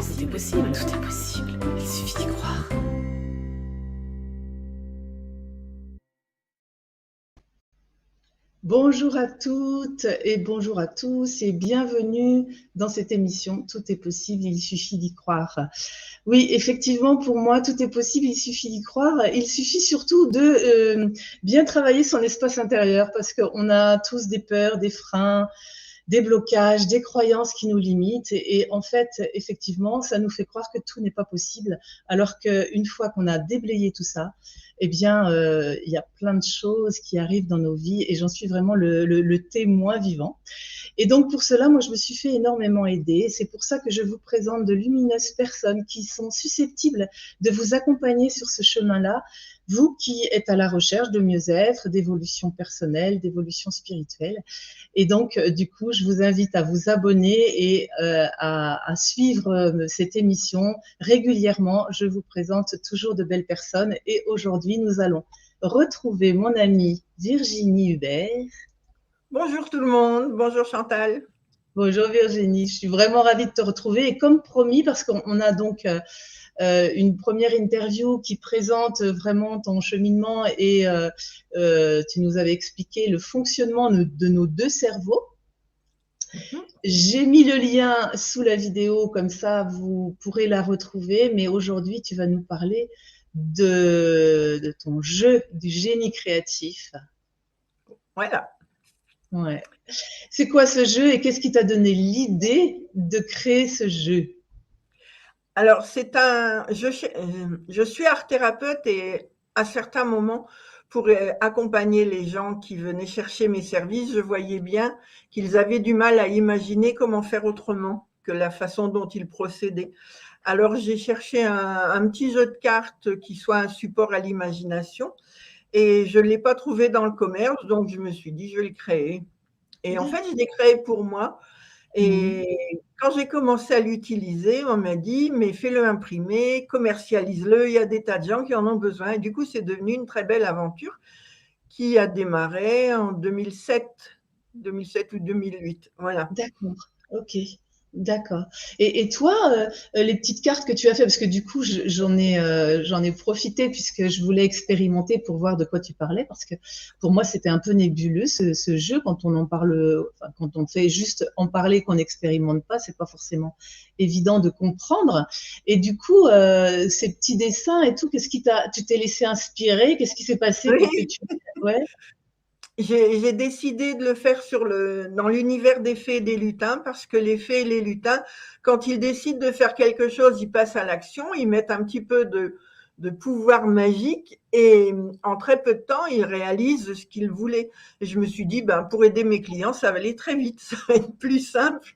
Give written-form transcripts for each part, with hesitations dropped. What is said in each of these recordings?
Tout est possible, tout est possible. Il suffit d'y croire. Bonjour à toutes et bonjour à tous et bienvenue dans cette émission Tout est possible, il suffit d'y croire. Oui, effectivement, pour moi, tout est possible, il suffit d'y croire. Il suffit surtout de bien travailler son espace intérieur parce qu'on a tous des peurs, des freins, des blocages, des croyances qui nous limitent. Et en fait, effectivement, ça nous fait croire que tout n'est pas possible, alors qu'une fois qu'on a déblayé tout ça, eh bien, il y a plein de choses qui arrivent dans nos vies et j'en suis vraiment le témoin vivant. Et donc, pour cela, moi, je me suis fait énormément aider. C'est pour ça que je vous présente de lumineuses personnes qui sont susceptibles de vous accompagner sur ce chemin-là. Vous qui êtes à la recherche de mieux-être, d'évolution personnelle, d'évolution spirituelle. Et donc, du coup, je vous invite à vous abonner et à suivre cette émission régulièrement. Je vous présente toujours de belles personnes. Et aujourd'hui, nous allons retrouver mon amie Virginie Hubert. Bonjour tout le monde, bonjour Chantal. Bonjour Virginie, je suis vraiment ravie de te retrouver. Et comme promis, parce qu'on a donc une première interview qui présente vraiment ton cheminement et tu nous avais expliqué le fonctionnement de nos deux cerveaux. J'ai mis le lien sous la vidéo, comme ça vous pourrez la retrouver. Mais aujourd'hui, tu vas nous parler de ton jeu, du génie créatif. Voilà. Ouais. C'est quoi ce jeu et qu'est-ce qui t'a donné l'idée de créer ce jeu? Alors, je suis art thérapeute et à certains moments, pour accompagner les gens qui venaient chercher mes services, je voyais bien qu'ils avaient du mal à imaginer comment faire autrement que la façon dont ils procédaient. Alors, j'ai cherché un petit jeu de cartes qui soit un support à l'imagination et je ne l'ai pas trouvé dans le commerce, donc je me suis dit, je vais le créer. Et en fait, je l'ai créé pour moi. Et quand j'ai commencé à l'utiliser, on m'a dit, mais fais-le imprimer, commercialise-le, il y a des tas de gens qui en ont besoin. Et du coup, c'est devenu une très belle aventure qui a démarré en 2007 ou 2008. Voilà. D'accord, ok, d'accord. Et toi, les petites cartes que tu as fait, parce que du coup, j'en ai profité puisque je voulais expérimenter pour voir de quoi tu parlais, parce que pour moi, c'était un peu nébuleux ce jeu quand on en parle, enfin, quand on fait juste en parler, qu'on n'expérimente pas, c'est pas forcément évident de comprendre. Et du coup, ces petits dessins et tout, tu t'es laissé inspirer? Qu'est-ce qui s'est passé pour que tu, ouais. J'ai décidé de le faire dans l'univers des fées et des lutins parce que les fées et les lutins, quand ils décident de faire quelque chose, ils passent à l'action, ils mettent un petit peu de pouvoir magique et en très peu de temps, ils réalisent ce qu'ils voulaient. Et je me suis dit, pour aider mes clients, ça va aller très vite, ça va être plus simple.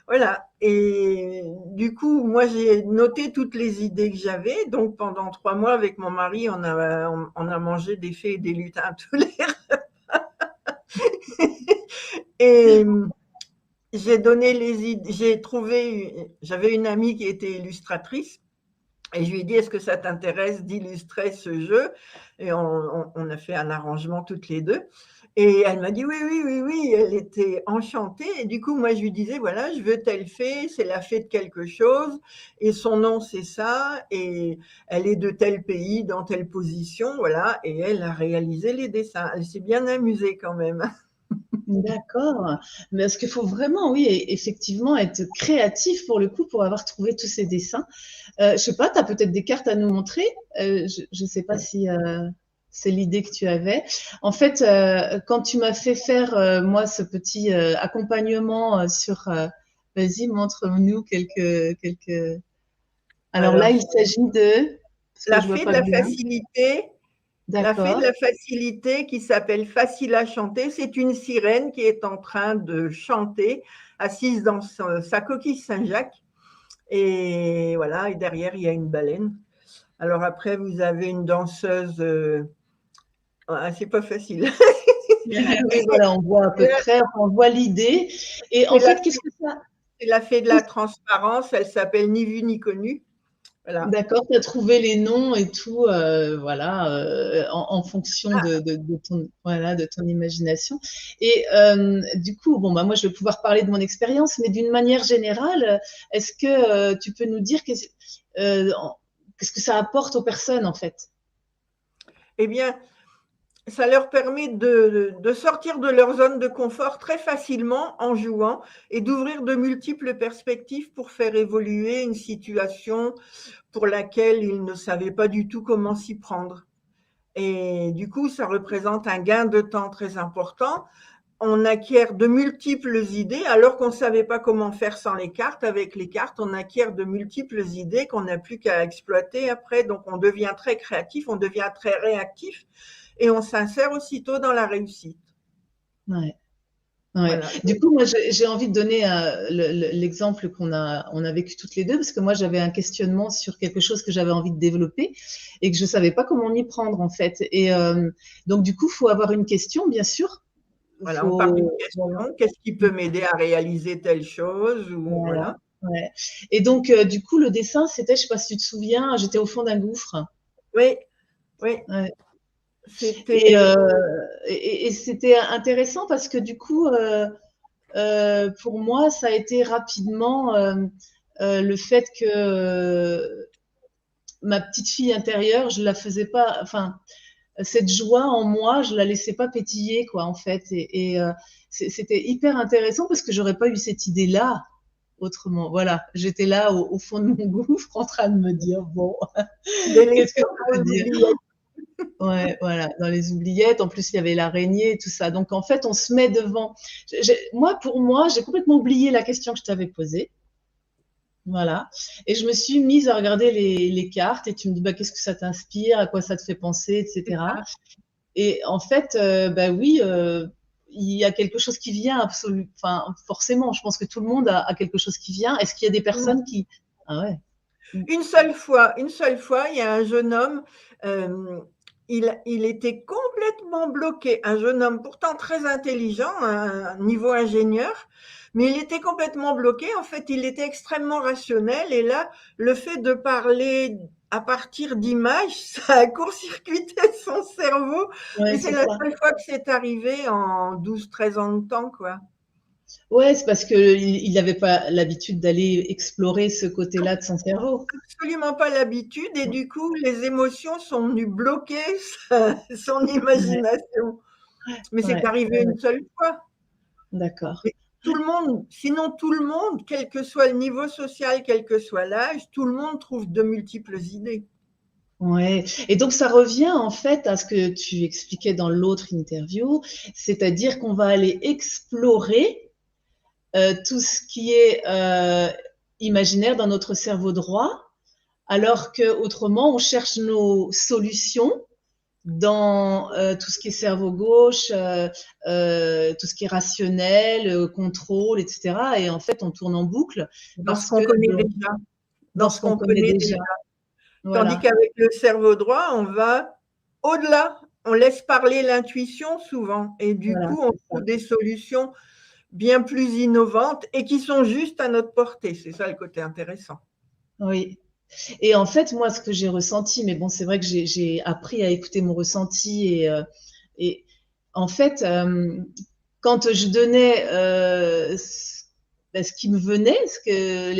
Voilà. Et du coup, moi, j'ai noté toutes les idées que j'avais. Donc, pendant 3 mois, avec mon mari, on a mangé des fées et des lutins tous les et j'ai donné les idées. J'avais une amie qui était illustratrice et je lui ai dit, est-ce que ça t'intéresse d'illustrer ce jeu? Et on a fait un arrangement toutes les deux. Et elle m'a dit oui, oui, oui, oui. Elle était enchantée. Et du coup, moi, je lui disais, voilà, je veux telle fée, c'est la fée de quelque chose. Et son nom, c'est ça. Et elle est de tel pays, dans telle position. Voilà. Et elle a réalisé les dessins. Elle s'est bien amusée quand même. D'accord. Mais est-ce qu'il faut vraiment, oui, effectivement, être créatif pour le coup, pour avoir trouvé tous ces dessins. Je sais pas, tu as peut-être des cartes à nous montrer. Je ne sais pas si c'est l'idée que tu avais. En fait, quand tu m'as fait faire, moi, ce petit accompagnement vas-y, montre-nous quelques. Alors là, il s'agit de, parce que la je vois fée de pas la bien. facilité. La fée de D'accord. la facilité qui s'appelle Facile à chanter, c'est une sirène qui est en train de chanter, assise dans sa coquille Saint-Jacques. Et voilà, et derrière, il y a une baleine. Alors après, vous avez une danseuse. C'est pas facile. Oui, voilà, on voit à peu près, on voit l'idée. Et en fait, qu'est-ce que ça. C'est la fée de la transparence, elle s'appelle Ni vue ni connue. Voilà. D'accord, tu as trouvé les noms et tout, voilà, en fonction de ton imagination. Et du coup, bon, bah, moi, je vais pouvoir parler de mon expérience, mais d'une manière générale, est-ce que tu peux nous dire qu'est-ce que ça apporte aux personnes, en fait? Eh bien, ça leur permet de sortir de leur zone de confort très facilement en jouant et d'ouvrir de multiples perspectives pour faire évoluer une situation pour laquelle ils ne savaient pas du tout comment s'y prendre. Et du coup, ça représente un gain de temps très important. On acquiert de multiples idées alors qu'on ne savait pas comment faire sans les cartes. Avec les cartes, on acquiert de multiples idées qu'on n'a plus qu'à exploiter après. Donc, on devient très créatif, on devient très réactif et on s'insère aussitôt dans la réussite. Ouais. Ouais. Voilà. Du coup, moi, j'ai envie de donner l'exemple on a vécu toutes les deux, parce que moi, j'avais un questionnement sur quelque chose que j'avais envie de développer et que je savais pas comment m'y prendre, en fait. Et donc, du coup, faut avoir une question, bien sûr. Voilà, on part d'une Faut, voilà. question, qu'est-ce qui peut m'aider à réaliser telle chose ou Voilà. voilà. Ouais. Et donc, du coup, le dessin, c'était, je sais pas si tu te souviens, j'étais au fond d'un gouffre. Oui, oui, Ouais. Et, c'était c'était intéressant parce que du coup, pour moi, ça a été rapidement le fait que ma petite fille intérieure, je la faisais pas, enfin, cette joie en moi, je la laissais pas pétiller, quoi, en fait. C'était hyper intéressant parce que j'aurais pas eu cette idée-là autrement. Voilà, j'étais là au fond de mon gouffre en train de me dire, bon, des qu'est-ce que lectures ça veut aux dire? oubliettes. Ouais, voilà, dans les oubliettes. En plus, il y avait l'araignée et tout ça. Donc, en fait, on se met devant. Moi, pour moi, j'ai complètement oublié la question que je t'avais posée. Voilà. Et je me suis mise à regarder les cartes et tu me dis, bah, qu'est-ce que ça t'inspire, à quoi ça te fait penser, C'est etc. ça. Et en fait, bah oui, il y a quelque chose qui vient absolument. Enfin, forcément, je pense que tout le monde a quelque chose qui vient. Est-ce qu'il y a des personnes qui. Ah ouais. Une seule fois, il y a un jeune homme, il était complètement bloqué. Un jeune homme pourtant très intelligent, un niveau ingénieur, mais il était complètement bloqué. En fait, il était extrêmement rationnel. Et là, le fait de parler à partir d'images, ça a court-circuité son cerveau. Ouais, Et c'est c'est la ça. seule fois que c'est arrivé en 12, 13 ans de temps, quoi. Ouais, c'est parce qu'il n'avait pas l'habitude d'aller explorer ce côté-là de son cerveau. Absolument pas l'habitude et du coup, les émotions sont venues bloquer son Ouais, imagination. Mais c'est ouais, arrivé ouais, une seule fois. d'accord. Et tout le monde, sinon tout le monde, quel que soit le niveau social, quel que soit l'âge, tout le monde trouve de multiples idées. Ouais. Et donc, ça revient en fait à ce que tu expliquais dans l'autre interview, c'est-à-dire qu'on va aller explorer tout ce qui est imaginaire dans notre cerveau droit, alors que autrement, on cherche nos solutions dans tout ce qui est cerveau gauche, tout ce qui est rationnel, contrôle, etc. Et en fait, on tourne en boucle Dans ce parce que qu'on connaît déjà, dans dans ce ce qu'on qu'on connaît connaît déjà. déjà. Tandis Voilà. qu'avec le cerveau droit, on va au-delà. On laisse parler l'intuition souvent. Et du Voilà, coup, on c'est ça. trouve des solutions bien plus innovantes et qui sont juste à notre portée. C'est ça le côté intéressant. Oui. Et en fait, moi, ce que j'ai ressenti, mais bon, c'est vrai que j'ai appris à écouter mon ressenti et en fait, quand je donnais ce qui me venait, ce que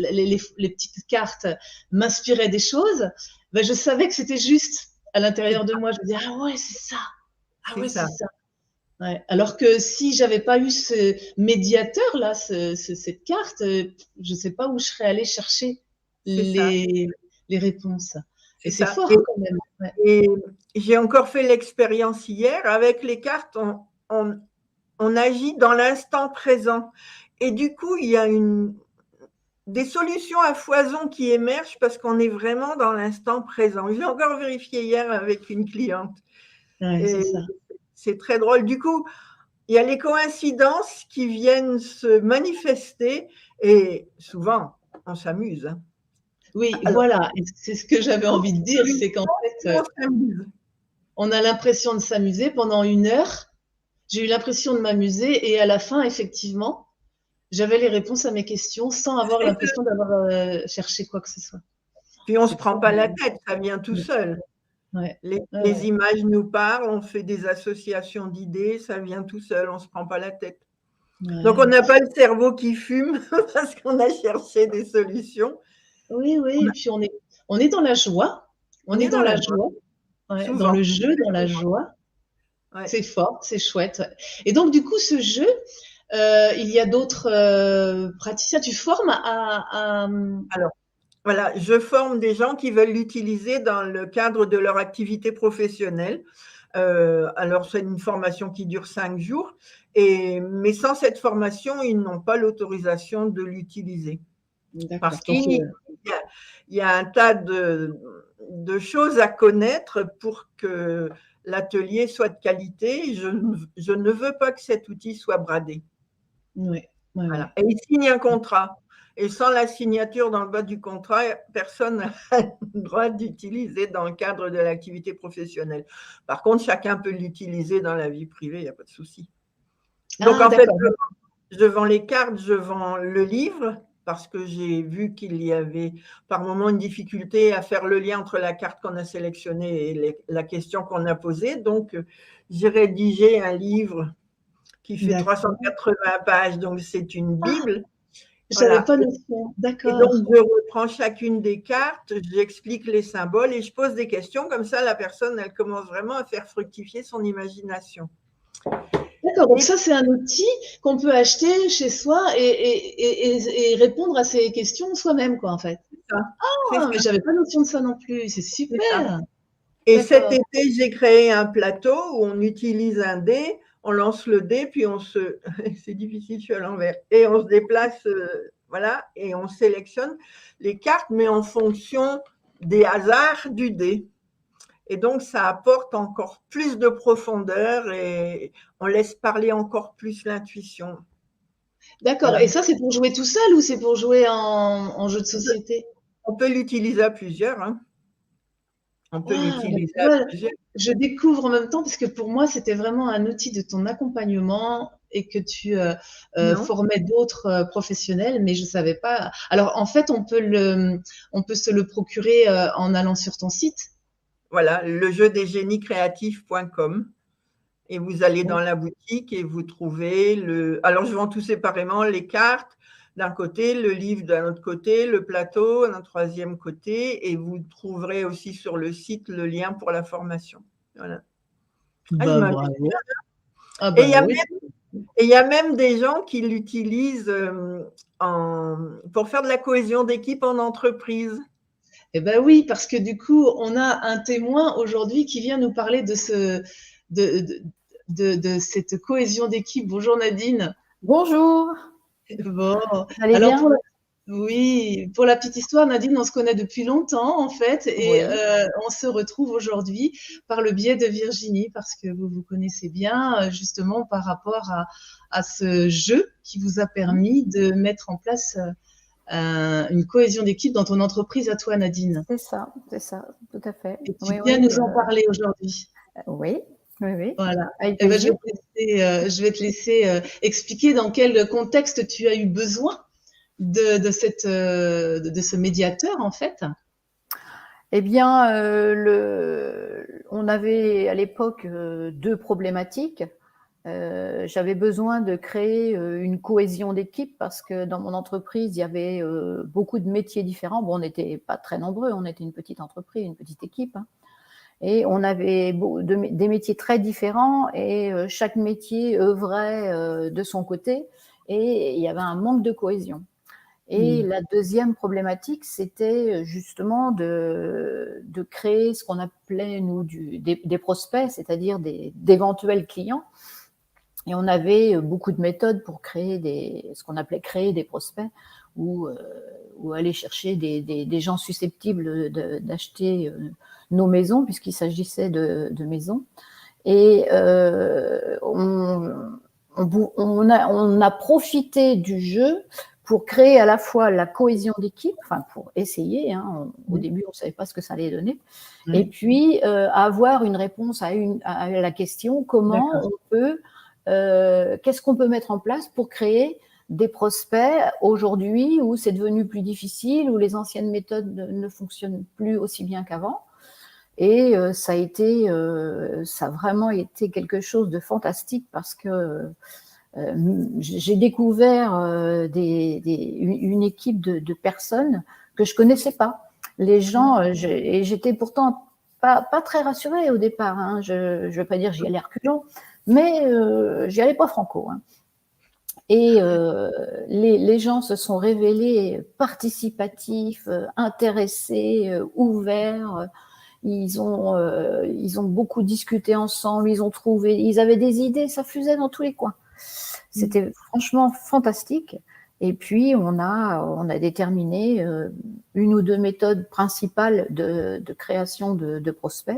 les petites cartes m'inspiraient des choses, ben, je savais que c'était juste à l'intérieur de moi. Je me disais, ah ouais, c'est ça. Ah C'est ouais, ça. c'est ça. Ouais. Alors que si j'avais pas eu ce médiateur là, cette carte, je sais pas où je serais allée chercher C'est ça. les, les réponses. Et C'est c'est ça. fort quand même. Ouais. Et j'ai encore fait l'expérience hier. Avec les cartes, on agit dans l'instant présent. Et du coup, il y a des solutions à foison qui émergent parce qu'on est vraiment dans l'instant présent. Je l'ai encore vérifié hier avec une cliente. Ouais, c'est Et ça. c'est très drôle. Du coup, il y a les coïncidences qui viennent se manifester et souvent, on s'amuse. Oui, Alors, voilà. Et c'est ce que j'avais envie de dire, c'est qu'en fait, on s'amuse. on a l'impression de s'amuser pendant 1 heure. J'ai eu l'impression de m'amuser et à la fin, effectivement, J'avais les réponses à mes questions sans avoir l'impression d'avoir cherché quoi que ce soit. Puis on ne se C'est prend très pas la bien. tête, ça vient tout Ouais, seul. ouais, Les ouais. images nous parlent, on fait des associations d'idées, ça vient tout seul, on ne se prend pas la tête. Donc on Ouais. n'a pas le cerveau qui fume parce qu'on a cherché des solutions. Oui, oui, et puis on est dans la joie. On On est est dans dans la la joie, joie, ouais, dans souvent. le jeu, dans la joie. Ouais. C'est fort, c'est chouette. Ouais. Et donc, du coup, ce jeu, il y a d'autres praticiens. Tu formes Alors, voilà, je forme des gens qui veulent l'utiliser dans le cadre de leur activité professionnelle. Alors, c'est une formation qui dure 5 jours, mais sans cette formation, ils n'ont pas l'autorisation de l'utiliser. Parce D'accord. Donc, qu'il y a un tas de choses à connaître pour que l'atelier soit de qualité. Je ne veux pas que cet outil soit bradé. ouais, ouais, Voilà. ouais. Et il signe un contrat. Et sans la signature dans le bas du contrat, personne n'a le droit d'utiliser dans le cadre de l'activité professionnelle. Par contre, chacun peut l'utiliser dans la vie privée, il n'y a pas de souci. Donc, Ah, en fait, d'accord. je vends les cartes, je vends le livre, parce que j'ai vu qu'il y avait par moment une difficulté à faire le lien entre la carte qu'on a sélectionnée et la question qu'on a posée. Donc, j'ai rédigé un livre qui fait D'accord. 380 pages, donc c'est une Ah, Bible. j'avais Voilà. pas notion. Et donc, D'accord. je reprends chacune des cartes, j'explique les symboles et je pose des questions. Comme ça, la personne, elle commence vraiment à faire fructifier son imagination. D'accord. Donc Et ça, c'est un outil qu'on peut acheter chez soi et répondre à ces questions soi-même, quoi, en fait. ça, c'est Ah, mais ça, j'avais pas notion de ça non plus. C'est c'est ça. super. Et cet D'accord. été, j'ai créé un plateau où on utilise un dé, on lance le dé, puis on se, c'est difficile, je suis à l'envers, et on se déplace, voilà, et on sélectionne les cartes, mais en fonction des hasards du dé. Et donc, ça apporte encore plus de profondeur et on laisse parler encore plus l'intuition. D'accord. Voilà. Et ça, c'est pour jouer tout seul ou c'est pour jouer en jeu de société? On peut l'utiliser à plusieurs, hein. On peut Waouh, donc l'utiliser tu à vois, plusieurs. je découvre en même temps parce que pour moi, c'était vraiment un outil de ton accompagnement et que tu Non. formais d'autres professionnels, mais je savais pas. Alors, en fait, on peut se le procurer en allant sur ton site. Voilà, lejeudesgeniescreatifs.com. Et vous allez dans la boutique et vous trouvez alors je vends tout séparément, les cartes d'un côté, le livre d'un autre côté, le plateau d'un troisième côté, et vous trouverez aussi sur le site le lien pour la formation. Voilà. Ah, je Bah, m'amuse. bravo. Ah, Et il y bah a oui. Et il y a même des gens qui l'utilisent pour faire de la cohésion d'équipe en entreprise. Eh ben oui, parce que du coup, on a un témoin aujourd'hui qui vient nous parler de, de, de cette cohésion d'équipe. Bonjour Nadine. Bonjour, Bon, vous allez alors bien? oui, pour la petite histoire, Nadine, on se connaît depuis longtemps en fait, et Oui, on se retrouve aujourd'hui par le biais de Virginie, parce que vous vous connaissez bien, justement par rapport à ce jeu qui vous a permis de mettre en place une cohésion d'équipe dans ton entreprise à toi, Nadine. c'est ça, tout à fait. Et tu Oui, viens oui, nous en parler aujourd'hui. oui, oui, oui, Voilà. avec Eh ben, plaisir. je vais te laisser expliquer dans quel contexte tu as eu besoin de ce médiateur, en fait. Eh bien, on avait à l'époque deux problématiques. J'avais besoin de créer une cohésion d'équipe parce que dans mon entreprise, il y avait beaucoup de métiers différents. Bon, on n'était pas très nombreux, on était une petite entreprise, une petite équipe, hein. Et on avait des métiers très différents et chaque métier œuvrait de son côté et il y avait un manque de cohésion. Et la deuxième problématique, c'était justement de créer ce qu'on appelait, nous, des prospects, c'est-à-dire d'éventuels clients. Et on avait beaucoup de méthodes pour créer ce qu'on appelait créer des prospects ou aller chercher des gens susceptibles d'acheter nos maisons, puisqu'il s'agissait de maisons. Et on a profité du jeu pour créer à la fois la cohésion d'équipe, enfin pour essayer, hein, au début on ne savait pas ce que ça allait donner, et puis avoir une réponse à la question comment on peut, qu'est-ce qu'on peut mettre en place pour créer des prospects aujourd'hui où c'est devenu plus difficile, où les anciennes méthodes ne fonctionnent plus aussi bien qu'avant. Et ça a vraiment été quelque chose de fantastique parce que j'ai découvert une équipe de personnes que je connaissais pas. Les gens, et j'étais pourtant pas très rassurée au départ. Hein. Je ne veux pas dire j'y allais reculons, mais j'y allais pas franco. Hein. Et les gens se sont révélés participatifs, intéressés, ouverts. Ils ont beaucoup discuté ensemble. Ils avaient des idées, ça fusait dans tous les coins. C'était franchement fantastique. Et puis on a déterminé une ou deux méthodes principales de création de prospects.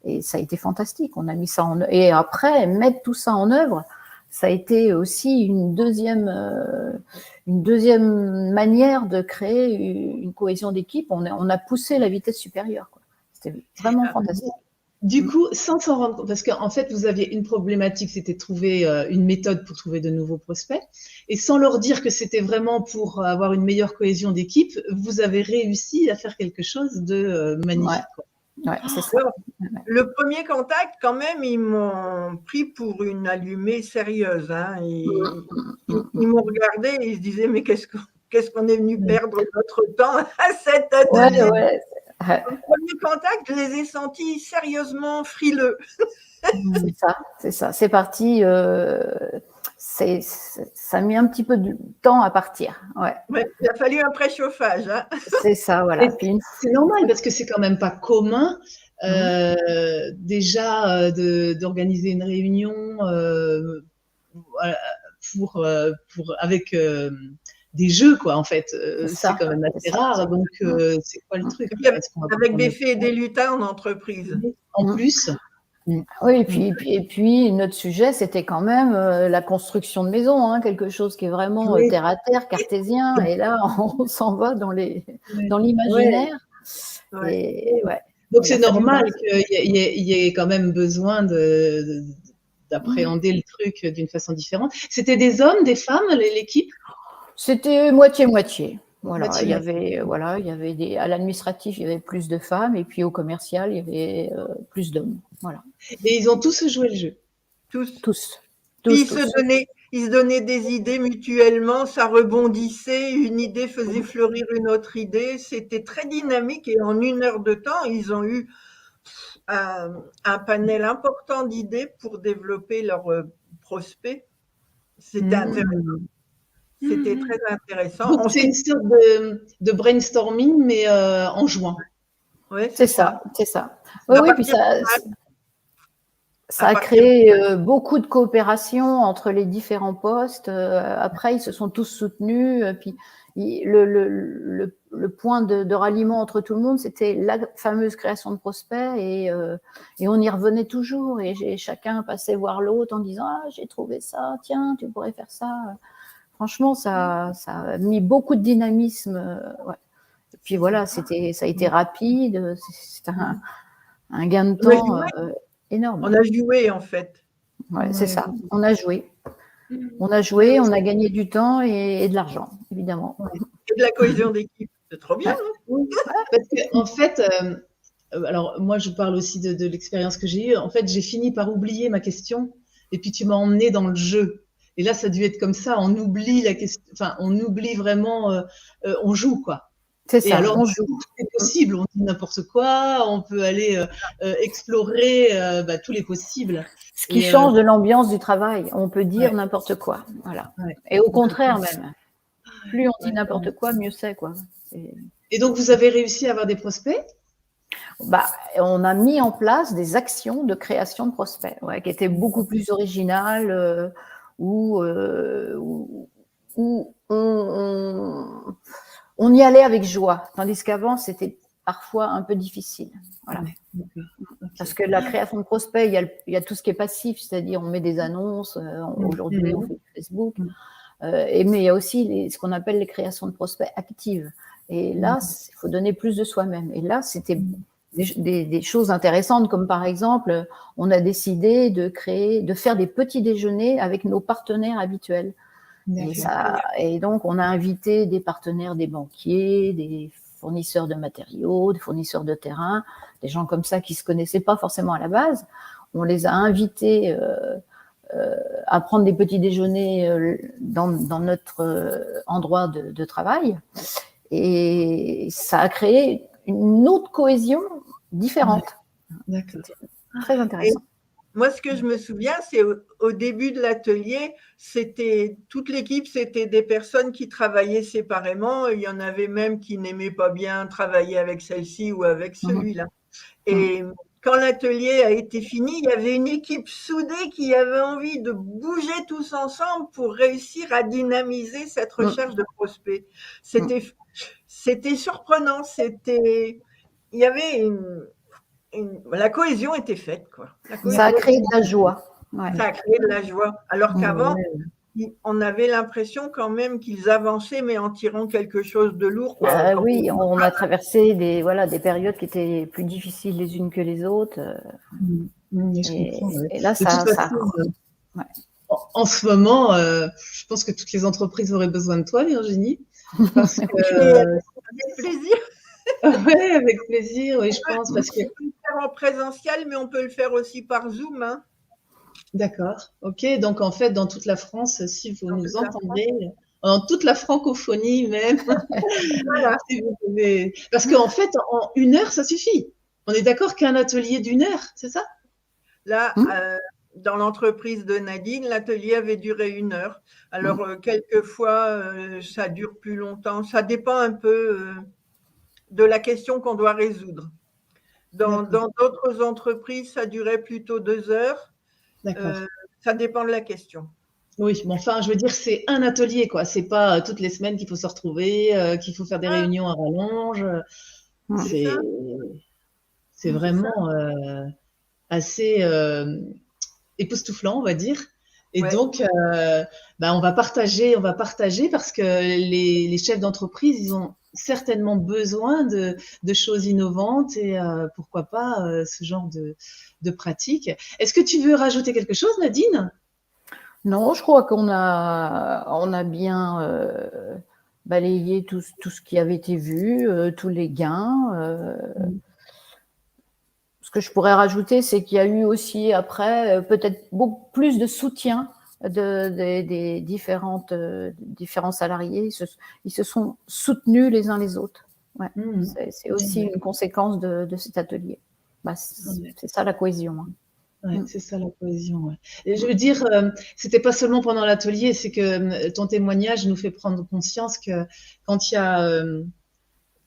Et ça a été fantastique. On a mis ça en œuvre. Et après, mettre tout ça en œuvre, ça a été aussi une deuxième manière de créer une cohésion d'équipe. On a poussé la vitesse supérieure, quoi. C'était vraiment fantastique. Du coup, sans s'en rendre compte, parce qu'en fait, vous aviez une problématique, c'était trouver une méthode pour trouver de nouveaux prospects. Et sans leur dire que c'était vraiment pour avoir une meilleure cohésion d'équipe, vous avez réussi à faire quelque chose de magnifique. Ouais, c'est ça. Le premier contact, quand même, ils m'ont pris pour une allumée sérieuse. Hein. Ils m'ont regardé et ils se disaient, mais qu'est-ce qu'on est venu perdre notre temps à cette atelier. Ouais. Le premier contact, je les ai sentis sérieusement frileux. C'est ça. C'est parti. Ça a mis un petit peu de temps à partir. Ouais. Il a fallu un préchauffage. Hein. C'est ça, voilà. C'est normal parce que c'est quand même pas commun déjà d'organiser une réunion avec des jeux, quoi, en fait. C'est quand même assez rare. Donc, c'est quoi le truc? Avec des faits et des lutins en entreprise. En plus. Oui, et puis notre sujet, c'était quand même la construction de maisons, hein, quelque chose qui est vraiment terre à terre, cartésien. Et là, on s'en va dans l'imaginaire. Ouais. Donc c'est normal qu'il y ait quand même besoin d'appréhender le truc d'une façon différente. C'était des hommes, des femmes, l'équipe? C'était moitié-moitié. Voilà, il y avait à l'administratif, il y avait plus de femmes, et puis au commercial, il y avait plus d'hommes. Voilà. Et ils ont tous joué le jeu. Tous. Ils se donnaient des idées mutuellement, ça rebondissait, une idée faisait fleurir une autre idée. C'était très dynamique et en 1 heure de temps, ils ont eu un panel important d'idées pour développer leurs prospects. C'était intéressant. C'était très intéressant. Donc, c'est une sorte de brainstorming, mais en jouant. Ouais, c'est ça. Oui, puis ça a créé beaucoup de coopération entre les différents postes. Après, ils se sont tous soutenus. Puis le point de ralliement entre tout le monde, c'était la fameuse création de prospects. Et on y revenait toujours. Et chacun passait voir l'autre en disant « Ah, j'ai trouvé ça. Tiens, tu pourrais faire ça. » Franchement, ça a mis beaucoup de dynamisme. Ouais. Et puis voilà, ça a été rapide. C'était un gain de temps énorme. On a joué, en fait. Ouais, c'est ça. On a joué. On a gagné du temps et de l'argent, évidemment. Et de la cohésion d'équipe. C'est trop bien, non? Parce qu'en fait, alors moi, je parle aussi de l'expérience que j'ai eue. En fait, j'ai fini par oublier ma question et puis tu m'as emmené dans le jeu. Et là, ça a dû être comme ça. On oublie la question. Enfin, on oublie vraiment. On joue, quoi. C'est ça. Et alors, on joue. C'est possible. On dit n'importe quoi. On peut aller explorer tous les possibles. Ce qui change de l'ambiance du travail. On peut dire n'importe quoi. Voilà. Ouais. Et au contraire même. Plus on dit n'importe quoi, mieux c'est, quoi. Et donc, vous avez réussi à avoir des prospects? On a mis en place des actions de création de prospects, qui étaient beaucoup plus originales. Où on y allait avec joie, tandis qu'avant, c'était parfois un peu difficile. Voilà. Parce que la création de prospects, il y a tout ce qui est passif, c'est-à-dire on met des annonces, aujourd'hui on fait Facebook, mais il y a aussi ce qu'on appelle les créations de prospects actives. Et là, il faut donner plus de soi-même. Et là, c'était des choses intéressantes, comme par exemple, on a décidé de faire des petits déjeuners avec nos partenaires habituels. Et donc, on a invité des partenaires, des banquiers, des fournisseurs de matériaux, des fournisseurs de terrain, des gens comme ça qui ne se connaissaient pas forcément à la base. On les a invités à prendre des petits déjeuners dans notre endroit de travail. Et ça a créé une autre cohésion différente. D'accord. Très intéressant. Moi, ce que je me souviens, c'est au début de l'atelier, toute l'équipe, c'était des personnes qui travaillaient séparément. Il y en avait même qui n'aimaient pas bien travailler avec celle-ci ou avec celui-là. Et quand l'atelier a été fini, il y avait une équipe soudée qui avait envie de bouger tous ensemble pour réussir à dynamiser cette recherche de prospects. C'était surprenant. Il y avait la cohésion était faite, quoi. Ça a créé de la joie. Ouais. Ça a créé de la joie. Alors qu'avant, on avait l'impression quand même qu'ils avançaient, mais en tirant quelque chose de lourd. Oui, on a traversé des périodes qui étaient plus difficiles les unes que les autres. Et là, en ce moment, je pense que toutes les entreprises auraient besoin de toi, Virginie. Parce que, avec plaisir. Oui, avec plaisir, oui, je pense. Parce que... On peut le faire en présentiel, mais on peut le faire aussi par Zoom. Hein. D'accord, ok. Donc, en fait, dans toute la France, si vous nous entendez, dans toute la francophonie même, voilà. Si vous pouvez... Parce qu'en fait, en 1 heure, ça suffit. On est d'accord qu'un atelier d'1 heure, c'est ça? Là, dans l'entreprise de Nadine, l'atelier avait duré 1 heure. Alors, quelquefois, ça dure plus longtemps. Ça dépend un peu de la question qu'on doit résoudre. Dans d'autres entreprises, ça durait plutôt 2 heures. Ça dépend de la question. Oui, mais enfin, je veux dire, c'est un atelier, quoi. C'est pas toutes les semaines qu'il faut se retrouver, qu'il faut faire des réunions à rallonge. C'est vraiment assez époustouflant, on va dire. Et donc, on va partager parce que les chefs d'entreprise, ils ont certainement besoin de choses innovantes et pourquoi pas ce genre de pratique. Est-ce que tu veux rajouter quelque chose, Nadine? Non, je crois qu'on a bien balayé tout ce qui avait été vu, tous les gains. Ce que je pourrais rajouter, c'est qu'il y a eu aussi après peut-être beaucoup plus de soutien des différents salariés. Ils se sont soutenus les uns les autres. Ouais. C'est aussi une conséquence de cet atelier. C'est ça la cohésion. Hein. Ouais, c'est ça la cohésion. Ouais. Et je veux dire, c'était pas seulement pendant l'atelier, c'est que ton témoignage nous fait prendre conscience que quand il y a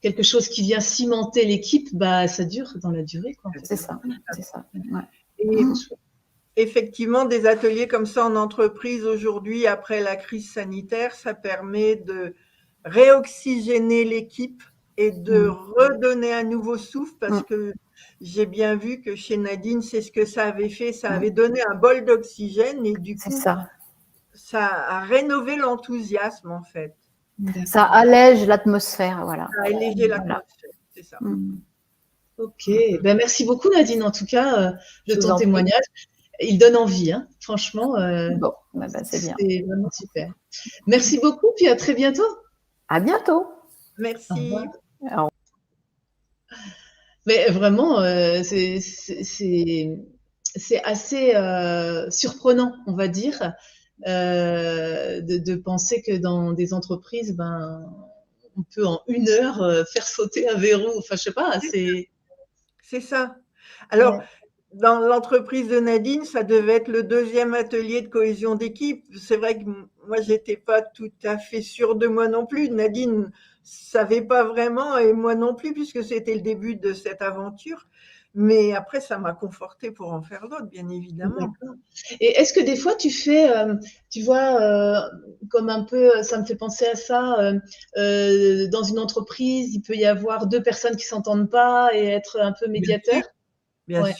quelque chose qui vient cimenter l'équipe, ça dure dans la durée. C'est ça. Ouais. Et effectivement, des ateliers comme ça en entreprise aujourd'hui, après la crise sanitaire, ça permet de réoxygéner l'équipe et de redonner un nouveau souffle parce que j'ai bien vu que chez Nadine, c'est ce que ça avait fait. Ça avait donné un bol d'oxygène et du coup, ça a rénové l'enthousiasme en fait. Ça allège l'atmosphère, voilà. Ça a allégé l'atmosphère, c'est ça. Ok, merci beaucoup Nadine en tout cas de ton témoignage. Il donne envie, hein. Franchement. Bon, c'est bien. C'est vraiment super. Merci beaucoup, puis à très bientôt. À bientôt. Merci. Mais vraiment, c'est assez surprenant, on va dire, de penser que dans des entreprises, on peut en 1 heure faire sauter un verrou. Enfin, je sais pas, c'est ça. Alors, dans l'entreprise de Nadine, ça devait être le 2e atelier de cohésion d'équipe. C'est vrai que moi, j'étais pas tout à fait sûre de moi non plus. Nadine savait pas vraiment et moi non plus puisque c'était le début de cette aventure. Mais après, ça m'a confortée pour en faire d'autres, bien évidemment. Et est-ce que des fois, tu fais, tu vois, comme un peu, ça me fait penser à ça, dans une entreprise, il peut y avoir 2 personnes qui s'entendent pas et être un peu médiateur? Bien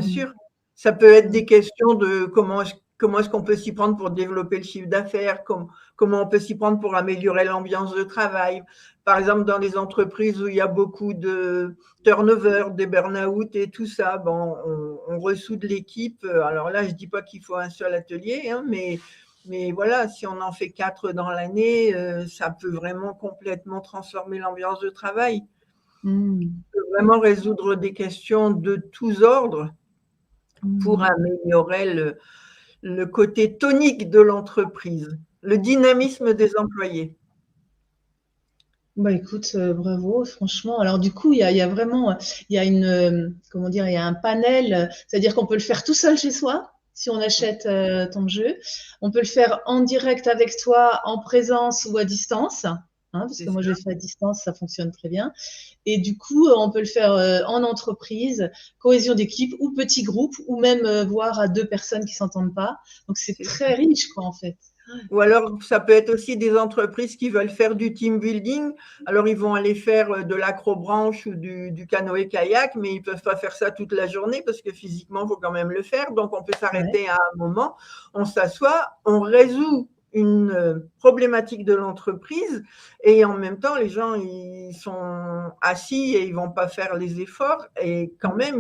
sûr. Ça peut être des questions de comment est-ce qu'on peut s'y prendre pour développer le chiffre d'affaires, comment on peut s'y prendre pour améliorer l'ambiance de travail. Par exemple, dans les entreprises où il y a beaucoup de turnover, des burn-out et tout ça, on ressoude l'équipe. Alors là, je ne dis pas qu'il faut un seul atelier, hein, mais Mais voilà, si on en fait 4 dans l'année, ça peut vraiment complètement transformer l'ambiance de travail. Mmh. Ça peut vraiment résoudre des questions de tous ordres pour améliorer le côté tonique de l'entreprise, le dynamisme des employés. Bah écoute, bravo, franchement. Alors du coup, il y a vraiment, il y a comment dire, il y a un panel, c'est-à-dire qu'on peut le faire tout seul chez soi, si on achète ton jeu. On peut le faire en direct avec toi, en présence ou à distance, hein, parce C'est que moi ça. je l'ai fait à distance, ça fonctionne très bien. Et du coup, on peut le faire en entreprise, cohésion d'équipe ou petit groupe, ou même voir à 2 personnes qui s'entendent pas. Donc c'est C'est très riche, quoi, en fait. Ou alors, ça peut être aussi des entreprises qui veulent faire du team building. Alors, ils vont aller faire de l'acrobranche ou du canoë-kayak, mais ils ne peuvent pas faire ça toute la journée parce que physiquement, il faut quand même le faire. Donc, on peut Ouais. s'arrêter à un moment, on s'assoit, on résout une problématique de l'entreprise et en même temps, les gens, ils sont assis et ils ne vont pas faire les efforts et quand même,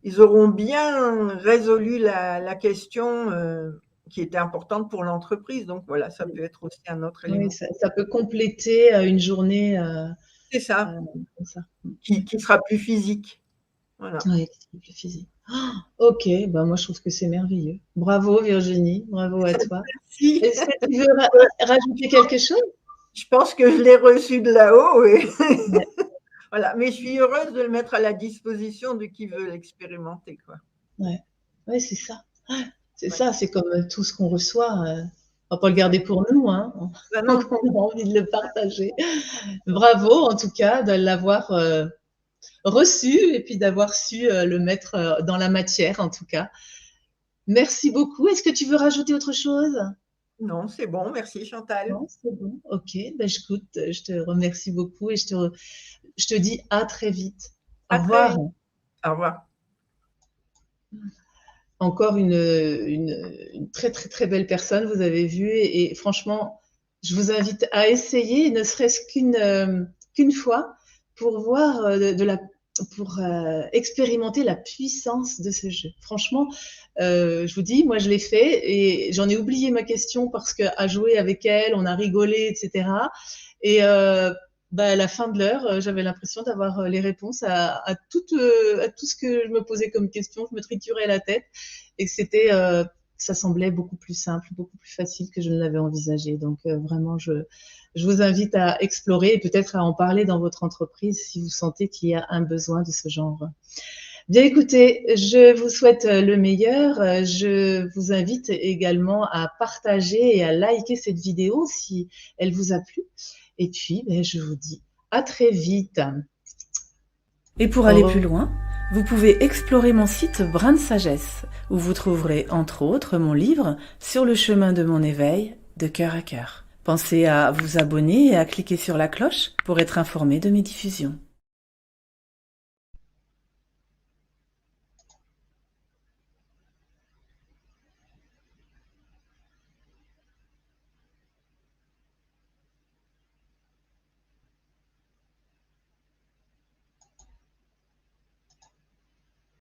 ils auront bien résolu la question qui était importante pour l'entreprise. Donc voilà, ça peut être aussi un autre élément. Oui, ça peut compléter une journée C'est ça, comme ça. qui sera plus physique. Voilà. Oui, c'est plus physique. Ok, bah moi je trouve que c'est merveilleux. Bravo Virginie, bravo à toi. Si, Est-ce que tu veux rajouter quelque chose? je pense que je l'ai reçu de là-haut. Et Ouais. voilà. Mais je suis heureuse de le mettre à la disposition de qui veut l'expérimenter, quoi. Ouais, ouais, c'est ça. C'est Ouais. ça, c'est comme tout ce qu'on reçoit. On va pas le garder pour nous, hein. Ben Donc non, on a envie de le partager. Bravo en tout cas de l'avoir reçu et puis d'avoir su le mettre dans la matière en tout cas. Merci beaucoup. Est-ce que tu veux rajouter autre chose? non, c'est bon. Merci Chantal. Non, c'est bon. Ok, ben écoute, je te remercie beaucoup et je te dis à très vite. Au À très revoir. vite. Au revoir. Encore une très très très belle personne, vous avez vu, et franchement, je vous invite à essayer, ne serait-ce qu'une fois, pour voir pour expérimenter la puissance de ce jeu. Franchement, je vous dis, moi je l'ai fait et j'en ai oublié ma question parce qu'à jouer avec elle, on a rigolé, etc. Et bah, à la fin de l'heure, j'avais l'impression d'avoir les réponses à tout ce que je me posais comme question. Je me triturais la tête et que ça semblait beaucoup plus simple, beaucoup plus facile que je ne l'avais envisagé. Donc vraiment, je vous invite à explorer et peut-être à en parler dans votre entreprise si vous sentez qu'il y a un besoin de ce genre. Bien écoutez, je vous souhaite le meilleur. Je vous invite également à partager et à liker cette vidéo si elle vous a plu. Et puis, je vous dis à très vite. Et pour aller plus loin, vous pouvez explorer mon site Brin de Sagesse, où vous trouverez entre autres mon livre Sur le chemin de mon éveil, de cœur à cœur. Pensez à vous abonner et à cliquer sur la cloche pour être informé de mes diffusions.